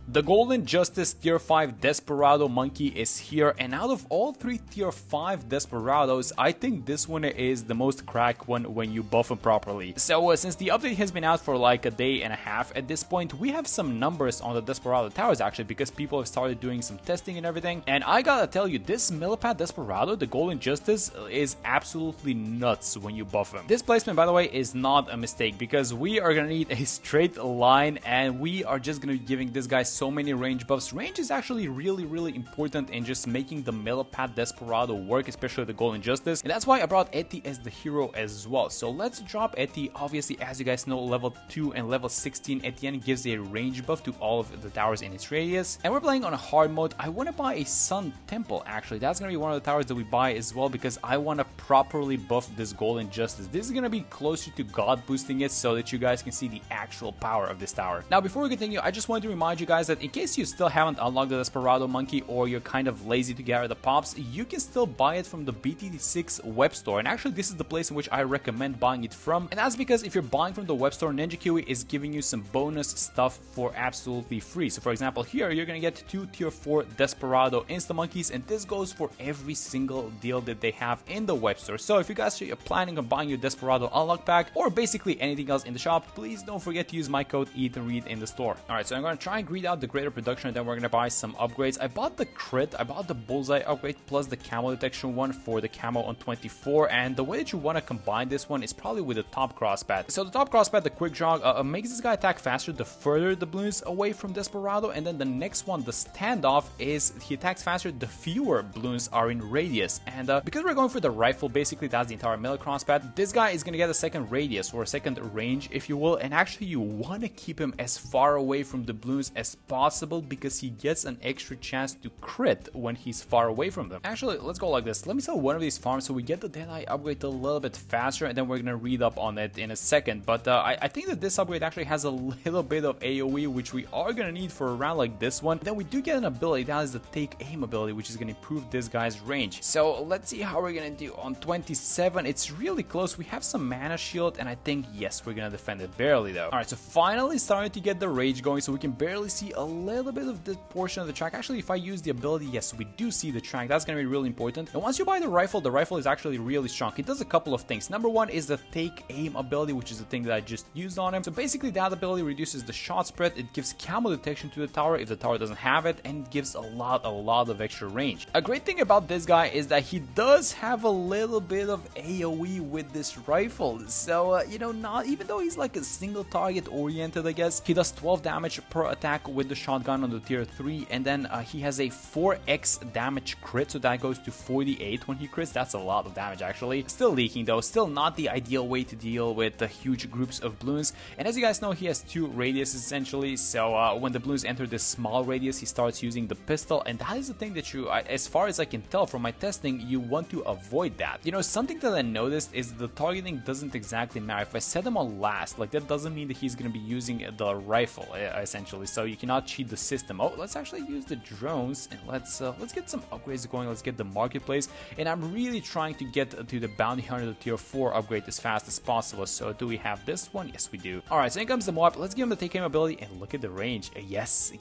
The Golden Justice Tier 5 Desperado Monkey is here, and out of all 3 Tier 5 Desperados, I think this one is the most cracked one when you buff him properly. So since the update has been out for like a day and a half at this point, we have some numbers on the Desperado towers actually, because people have started doing some testing and everything. And I gotta tell you, this Millipede Desperado, the Golden Justice, is absolutely nuts when you buff him. This placement, by the way, is not a mistake, because we are gonna need a straight line, and we are just gonna be giving this guy so many range buffs. Range is actually really important in just making the Millipede Desperado work, especially the Golden Justice, and that's why I brought Eti as the hero as well. So let's drop Eti. Obviously, as you guys know, level 2 and level 16 at the end gives a range buff to all of the towers in its radius, and we're playing on a hard mode. I want to buy a Sun Temple actually. That's gonna be one of the towers that we buy as well, because I want to properly buff this Golden Justice. This is gonna be closer to God boosting it, so that you guys can see the actual power of this tower. Now before we continue, I just wanted to remind you guys that in case you still haven't unlocked the Desperado Monkey, or you're kind of lazy to gather the pops, you can still buy it from the BTD6 web store, and actually this is the place in which I recommend buying it from, and that's because if you're buying from the web store, Ninja Kiwi is giving you some bonus stuff for absolutely free. So for example, here you're gonna get 2 tier 4 Desperado Insta Monkeys, and this goes for every single deal that they have in the web store. So if you guys are planning on buying your Desperado unlock pack, or basically anything else in the shop, please don't forget to use my code EATANDREAD in the store. Alright, so I'm gonna try and greed out the greater production, and then we're gonna buy some upgrades. I bought the crit, I bought the bullseye upgrade plus the camo detection one for the camo on 24, and the way that you want to combine this one is probably with the top crosspat. So the top crosspat, the quick jog, makes this guy attack faster the further the balloons away from Desperado, and then the next one, the standoff, is he attacks faster the fewer balloons are in radius. And because we're going for the rifle, basically that's the entire melee crosspat, this guy is gonna get a second radius, or a second range if you will, and actually you want to keep him as far away from the balloons as possible, because he gets an extra chance to crit when he's far away from them. Actually, let's go like this. Let me sell one of these farms so we get the Deadeye upgrade a little bit faster, and then we're gonna read up on it in a second. But I think that this upgrade actually has a little bit of AoE, which we are gonna need for a round like this one. Then we do get an ability, that is the Take Aim ability, which is gonna improve this guy's range. So let's see how we're gonna do on 27. It's really close. We have some mana shield, and I think, yes, we're gonna defend it barely though. Alright, so finally starting to get the rage going, so we can barely see a little bit of this portion of the track. Actually, if I use the ability, yes, we do see the track. That's gonna be really important. And once you buy the rifle is actually really strong. It does a couple of things. Number one is the Take Aim ability, which is the thing that I just used on him. So basically that ability reduces the shot spread, it gives camo detection to the tower if the tower doesn't have it, and it gives a lot of extra range. A great thing about this guy is that he does have a little bit of AoE with this rifle. So you know, not even though he's like a single target oriented, I guess, he does 12 damage per attack with the shotgun on the tier 3, and then he has a 4x damage crit, so that goes to 48 when he crits. That's a lot of damage actually. Still leaking though, still not the ideal way to deal with the huge groups of balloons. And as you guys know, he has 2 radiuses essentially, so when the balloons enter this small radius, he starts using the pistol, and that is the thing that you, as far as I can tell from my testing, you want to avoid that. You know, something that I noticed is the targeting doesn't exactly matter. If I set him on last, like that doesn't mean that he's going to be using the rifle essentially, so you cannot cheat the system. Oh, let's actually use the drones, and let's get some upgrades going. Let's get the marketplace, and I'm really trying to get to the bounty hunter, the tier 4 upgrade as fast as possible. So do we have this one? Yes, we do. All right, so here comes the Moab. Let's give him the Take Aim ability, and look at the range. Yes,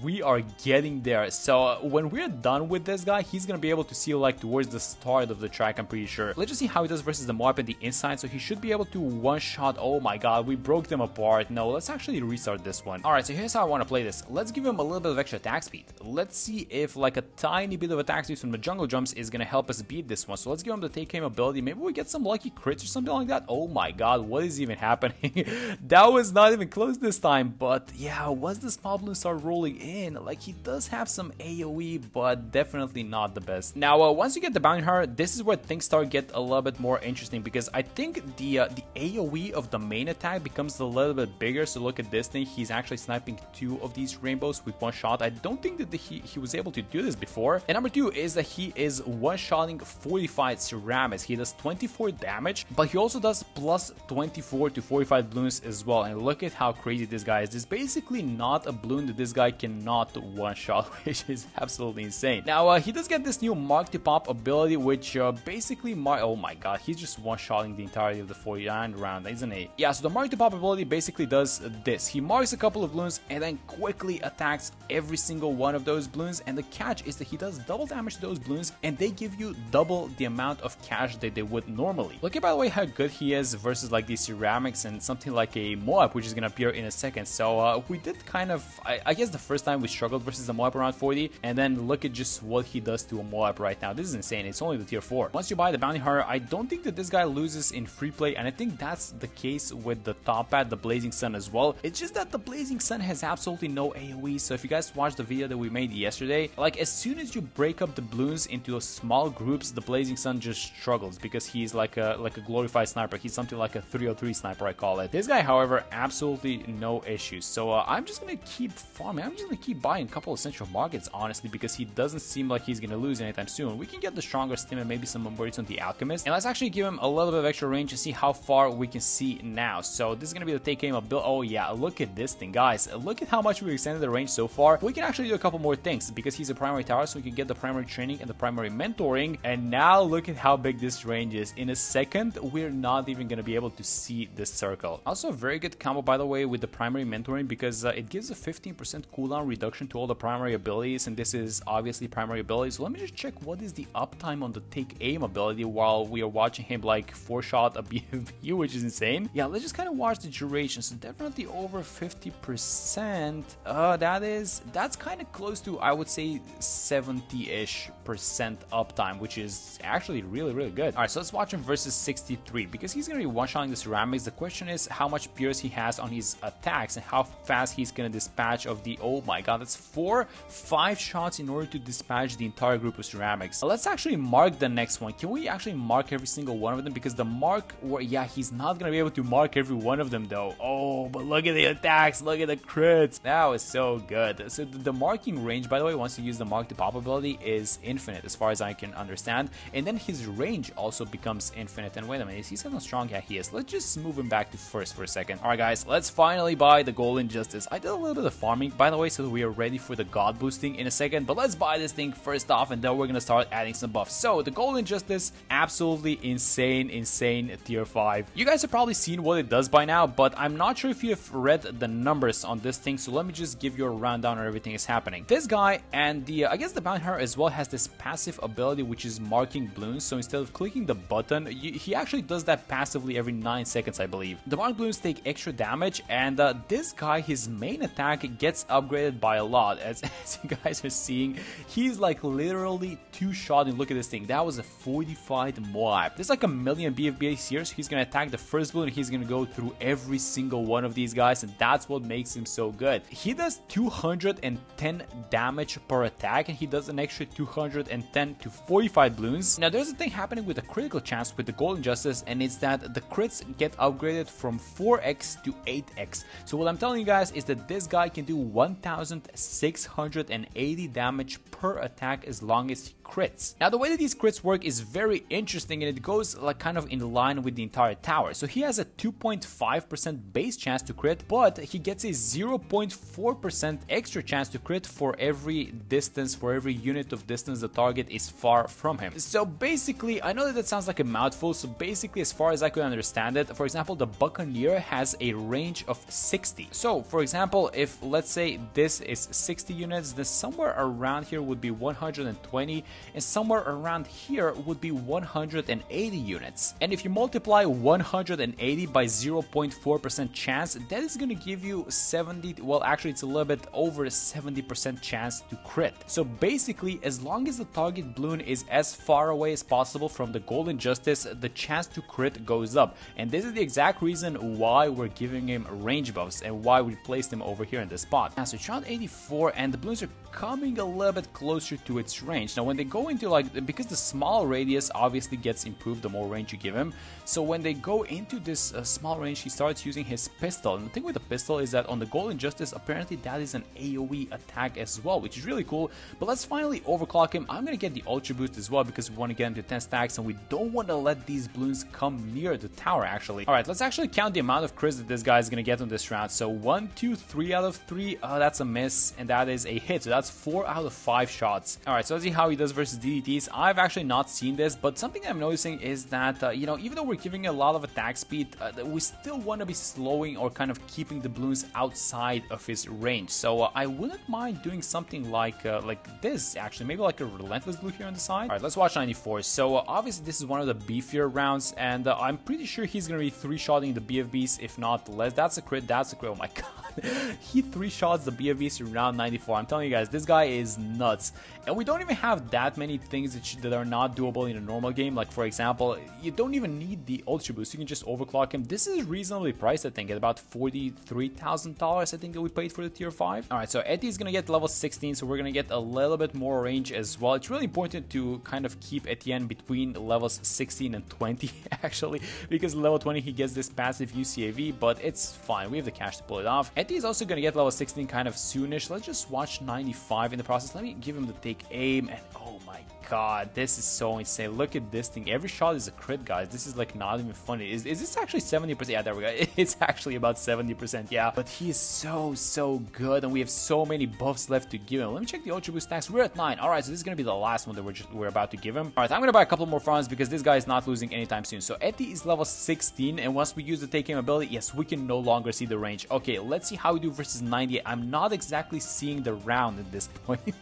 we are getting there. So when we're done with this guy, he's gonna be able to see like towards the start of the track, I'm pretty sure. Let's just see how he does versus the Moab in the inside. So he should be able to one-shot. Oh my god, we broke them apart. No, let's actually restart this one. All right, so here's how I want to play this. Let's give him a little bit of extra attack speed. Let's see if like a tiny bit of attack speed from the jungle jumps is gonna help us beat this one. So let's give him the Take Aim ability. Maybe we get some lucky crits or something like that. Oh my god, what is even happening? That was not even close this time. But yeah, once the small balloons start rolling in, like he does have some AoE, but definitely not the best. Now once you get the bounty hunter, this is where things start get a little bit more interesting, because I think the AoE of the main attack becomes a little bit bigger. So look at this thing, he's actually sniping 2 of these rainbows with one shot. I don't think that he was able to do this before. And number 2 is that he is one-shotting fortified ceramics. He does 24 damage, but he also does plus 24 to 45 balloons as well. And look at how crazy this guy is. There's basically not a balloon that this guy cannot one-shot, which is absolutely insane. Now he does get this new Mark to Pop ability, which basically oh my god, he's just one-shotting the entirety of the 49 round, isn't he? Yeah, so the Mark to Pop ability basically does this. He marks a couple of balloons and then quick quickly attacks every single one of those balloons, and the catch is that he does double damage to those balloons and they give you double the amount of cash that they would normally. Look at, by the way, how good he is versus like these ceramics and something like a Moab, which is gonna appear in a second. So we did kind of, I guess the first time we struggled versus the Moab around 40, and then look at just what he does to a Moab right now. This is insane. It's only the tier 4. Once you buy the bounty hunter, I don't think that this guy loses in free play, and I think that's the case with the top pad, the Blazing Sun as well. It's just that the Blazing Sun has absolutely no AoE. So if you guys watched the video that we made yesterday, like as soon as you break up the balloons into small groups, the Blazing Sun just struggles because he's like a glorified sniper. He's something like a 303 sniper, I call it. This guy, however, absolutely no issues. So I'm just gonna keep farming. I'm just gonna keep buying a couple of central markets, honestly, because he doesn't seem like he's gonna lose anytime soon. We can get the stronger stim and maybe some upgrades on the Alchemist, and let's actually give him a little bit of extra range to see how far we can see now. So this is gonna be the take aim of Bill. Oh yeah, look at this thing, guys. Look at how much we've extended the range so far. We can actually do a couple more things because he's a primary tower, so we can get the primary training and the primary mentoring. And now look at how big this range is. In a second, we're not even gonna be able to see this circle. Also, a very good combo, by the way, with the primary mentoring, because it gives a 15% cooldown reduction to all the primary abilities, and this is obviously primary ability. So let me just check what is the uptime on the take aim ability while we are watching him like 4-shot a BFB, which is insane. Yeah, let's just kind of watch the duration. So definitely over 50%. That's kind of close to, I would say, 70-ish% uptime, which is actually really good. All right, so let's watch him versus 63, because he's gonna be one-shotting the ceramics. The question is how much pierce he has on his attacks and how fast he's gonna dispatch of the, oh my god, that's 5 shots in order to dispatch the entire group of ceramics. Let's actually mark the next one. Can we actually mark every single one of them? Because the mark, yeah, he's not gonna be able to mark every one of them though. Oh, but look at the attacks, look at the crits. That was so good. So the marking range, by the way, once you use the mark to pop ability, is infinite as far as I can understand, and then his range also becomes infinite. And wait a minute, is he still not strong? Yeah, he is. Let's just move him back to first for a second. All right, guys, let's finally buy the Golden Justice. I did a little bit of farming, by the way, so that we are ready for the god boosting in a second, but let's buy this thing first off, and then we're gonna start adding some buffs. So the Golden Justice, absolutely insane tier 5. You guys have probably seen what it does by now, but I'm not sure if you have read the numbers on this thing, so let me just give you a rundown on everything is happening. This guy and the I guess the bounty hunter as well has this passive ability, which is marking balloons. So instead of clicking the button, he actually does that passively every 9 seconds, I believe. The marked balloons take extra damage, and this guy, his main attack gets upgraded by a lot. As you guys are seeing, he's like literally 2-shotting. Look at this thing. That was a 45 Moab. There's like a million BFBs here, so he's gonna attack the first balloon. He's gonna go through every single one of these guys, and that's what makes him so good. He does 210 damage per attack, and he does an extra 210 to 45 balloons. Now there's a thing happening with a critical chance with the Golden Justice, and it's that the crits get upgraded from 4x to 8x. So what I'm telling you guys is that this guy can do 1680 damage per attack as long as he crits. Now the way that these crits work is very interesting, and it goes like kind of in line with the entire tower. So he has a 2.5% base chance to crit, but he gets a 0.4% extra chance to crit for every distance, for every unit of distance the target is far from him. So basically, I know that sounds like a mouthful, so basically as far as I could understand it, for example, the Buccaneer has a range of 60. So for example, if let's say this is 60 units, then somewhere around here would be 120, and somewhere around here would be 180 units. And if you multiply 180 by 0.4% chance, that is going to give you 70, well actually it's a little bit over 70% chance to crit. So basically, as long as the target balloon is as far away as possible from the Golden Justice, the chance to crit goes up. And this is the exact reason why we're giving him range buffs and why we placed him over here in this spot. Now, so it's around 84, and the balloons are coming a little bit closer to its range. Now when they go into like, because the small radius obviously gets improved the more range you give him, so when they go into this small range, he starts using his pistol. And the thing with the pistol is that on the Golden Justice, apparently that is an AoE attack as well, which is really cool. But let's finally overclock him. I'm gonna get the ultra boost as well, because we want to get him to 10 stacks, and we don't want to let these balloons come near the tower actually. All right, let's actually count the amount of crits that this guy is gonna get on this round. So 1, 2, 3 out of 3, that's a miss, and that is a hit. So that's 4 out of 5 shots. All right, so let's see how he does versus versus DDTs, I've actually not seen this, but something I'm noticing is that, you know, even though we're giving a lot of attack speed, we still want to be slowing or kind of keeping the balloons outside of his range. So I wouldn't mind doing something like this, actually, maybe like a relentless blue here on the side. All right, let's watch 94. So obviously this is one of the beefier rounds, and I'm pretty sure he's going to be 3-shotting the BFBs, if not less. That's a crit, that's a crit, oh my god. He 3-shots the BFBs in round 94. I'm telling you guys, this guy is nuts. And we don't even have that many things that are not doable in a normal game. Like, for example, you don't even need the Ultra Boost. You can just overclock him. This is reasonably priced, I think, at about $43,000, I think, that we paid for the tier 5. Alright, so Eddie is going to get level 16, so we're going to get a little bit more range as well. It's really important to kind of keep Etienne between levels 16 and 20, actually, because level 20 he gets this passive UCAV, but it's fine. We have the cash to pull it off. Eddie is also going to get level 16 kind of soonish. Let's just watch 95 in the process. Let me give him the take aim, and oh my god, this is so insane. Look at this thing. Every shot is a crit, guys. This is like not even funny. Is this actually 70%? Yeah, there we go. It's actually about 70%, yeah. But he is so good, and we have so many buffs left to give him. Let me check the Ultra Boost stacks. We're at 9. Alright, so this is going to be the last one that we're about to give him. Alright, I'm going to buy a couple more farms because this guy is not losing anytime soon. So Eddie is level 16, and once we use the take aim ability, yes, we can no longer see the range. Okay, let's see how we do versus 98. I'm not exactly seeing the round at this point.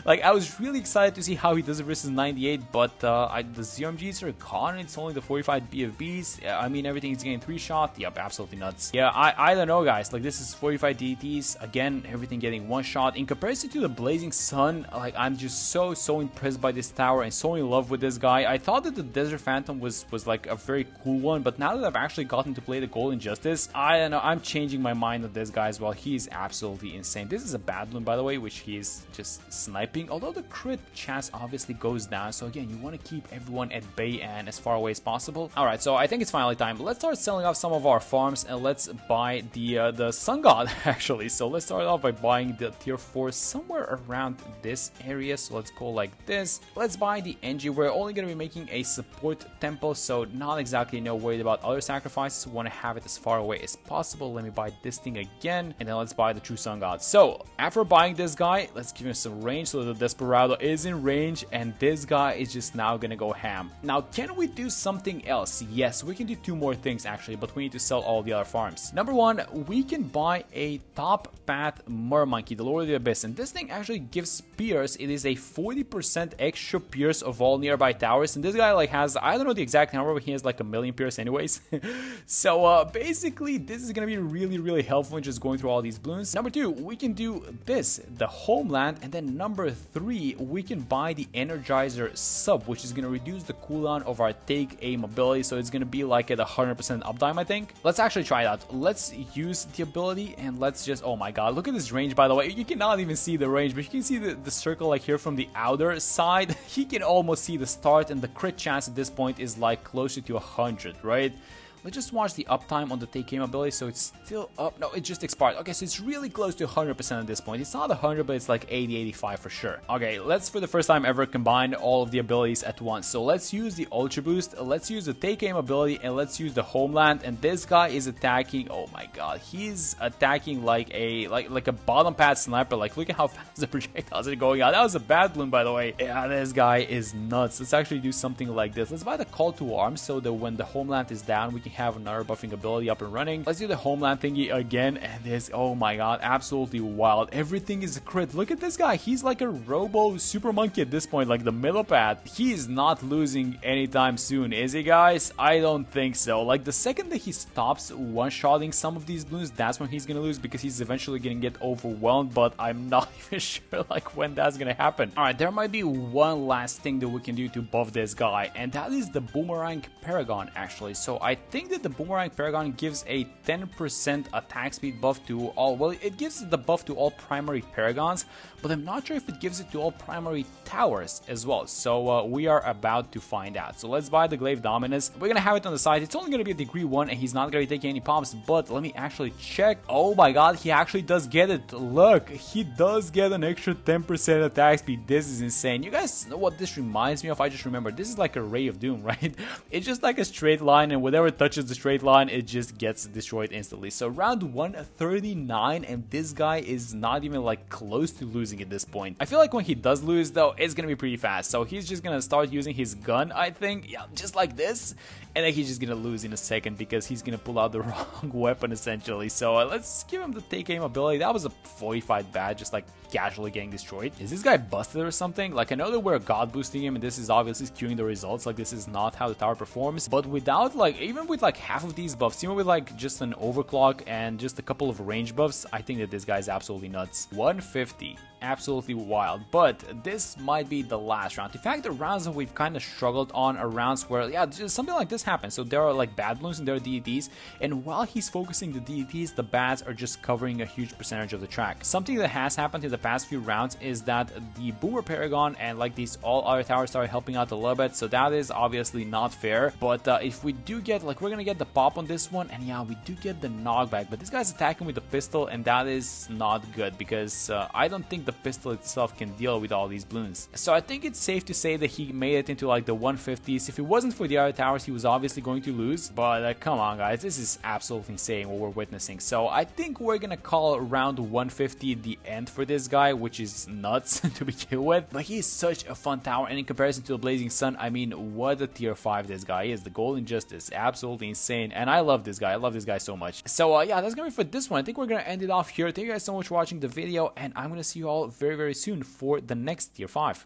Like, I was really excited to see how he does it versus 98, but the ZMGs are gone. It's only the 45 BFBs. I mean, everything is getting 3-shot. Yep, absolutely nuts. Yeah, I don't know, guys. Like, this is 45 DTs. Again, everything getting 1-shot. In comparison to the Blazing Sun, like, I'm just so impressed by this tower and so in love with this guy. I thought that the Desert Phantom was like a very cool one, but now that I've actually gotten to play the Golden Justice, I don't know, I'm changing my mind on this guy as well. He's absolutely insane. This is a bad one, by the way, which he's just sniping, although the crit chance obviously goes down. So again, you want to keep everyone at bay and as far away as possible. All right, so I think it's finally time. Let's start selling off some of our farms, and let's buy the Sun God actually. So let's start off by buying the tier 4 somewhere around this area. So let's go like this. Let's buy the NG. We're only going to be making a support tempo, so not exactly worried about other sacrifices. We want to have it as far away as possible. Let me buy this thing again, and then let's buy the True Sun God. So after buying this guy, let's give him some range. So the Desperado is in range, and this guy is just now gonna go ham. Now, can we do something else? Yes, we can do 2 more things actually, but we need to sell all the other farms. Number 1, we can buy a top path Monkey, the Lord of the Abyss, and this thing actually gives pierce. It is a 40% extra pierce of all nearby towers, and this guy like has, I don't know the exact number, but he has like 1,000,000 pierce anyways. So basically this is gonna be really helpful in just going through all these balloons. Number 2, we can do this, the Homeland, and then number 3, we can buy the Energizer Sub, which is going to reduce the cooldown of our take aim ability, so it's going to be like at 100% uptime, I think. Let's actually try it out. Let's use the ability, and let's just, oh my god, look at this range, by the way. You cannot even see the range, but you can see the circle like here from the outer side. He can almost see the start, and the crit chance at this point is like closer to 100, right? Let's just watch the uptime on the take aim ability. So it's still up. No, it just expired. Okay, so it's really close to 100% at this point. It's not 100, but it's like 80, 85 for sure. Okay, let's for the first time ever combine all of the abilities at once. So let's use the Ultra Boost, let's use the take aim ability, and let's use the Homeland. And this guy is attacking. Oh my god, he's attacking like a bottom pad sniper. Like, look at how fast the projectiles are going out. That was a bad balloon, by the way. Yeah, this guy is nuts. Let's actually do something like this. Let's buy the Call to Arms so that when the Homeland is down, we can have another buffing ability up and running. Let's do the Homeland thingy again, and this, oh my god, absolutely wild. Everything is a crit. Look at this guy. He's like a robo super monkey at this point, like the middle pad. He is not losing anytime soon, is he, guys? I don't think so. Like, the second that he stops one-shotting some of these balloons, that's when he's gonna lose, because he's eventually gonna get overwhelmed, but I'm not even sure like when that's gonna happen. Alright, there might be one last thing that we can do to buff this guy, and that is the Boomerang Paragon, actually. So I think that the Boomerang Paragon gives a 10% attack speed buff to all, well, it gives the buff to all primary Paragons, but I'm not sure if it gives it to all primary towers as well. So we are about to find out. So let's buy the Glaive Dominus. We're gonna have it on the side. It's only gonna be a degree 1, and he's not gonna be taking any pops, but let me actually check. Oh my god, he actually does get it. Look, he does get an extra 10% attack speed. This is insane. You guys know what this reminds me of? I just remember this is like a Ray of Doom, right? It's just like a straight line, and whatever touches touches the straight line, it just gets destroyed instantly. So round 139, and this guy is not even like close to losing at this point. I feel like when he does lose though, it's gonna be pretty fast. So he's just gonna start using his gun, I think, yeah, just like this, and then he's just gonna lose in a second because he's gonna pull out the wrong weapon essentially. So let's give him the take aim ability. That was a 45 bad, just like casually getting destroyed. Is this guy busted or something? Like, I know that we're god boosting him and this is obviously skewing the results, like this is not how the tower performs, but without like, even with like half of these buffs, even with like just an overclock and just a couple of range buffs, I think that this guy is absolutely nuts. 150. Absolutely wild, but this might be the last round. In fact, the rounds that we've kind of struggled on are rounds where, yeah, just something like this happens. So there are like bad balloons and there are DDTs, and while he's focusing the DDTs, the bads are just covering a huge percentage of the track. Something that has happened in the past few rounds is that the Boomer Paragon and like these all other towers started helping out a little bit, so that is obviously not fair. But if we do get, like, we're gonna get the pop on this one, and yeah, we do get the knockback, but this guy's attacking with the pistol, and that is not good because I don't think the pistol itself can deal with all these balloons. So I think it's safe to say that he made it into like the 150s. If it wasn't for the other towers, he was obviously going to lose, but come on guys, this is absolutely insane what we're witnessing. So I think we're gonna call round 150 the end for this guy, which is nuts to begin with, but he is such a fun tower, and in comparison to the Blazing Sun, I mean, what a tier 5 this guy is. The Golden Justice, absolutely insane, and I love this guy. I love this guy so much. So yeah, that's gonna be for this one. I think we're gonna end it off here. Thank you guys so much for watching the video, and I'm gonna see you all very soon for the next tier 5.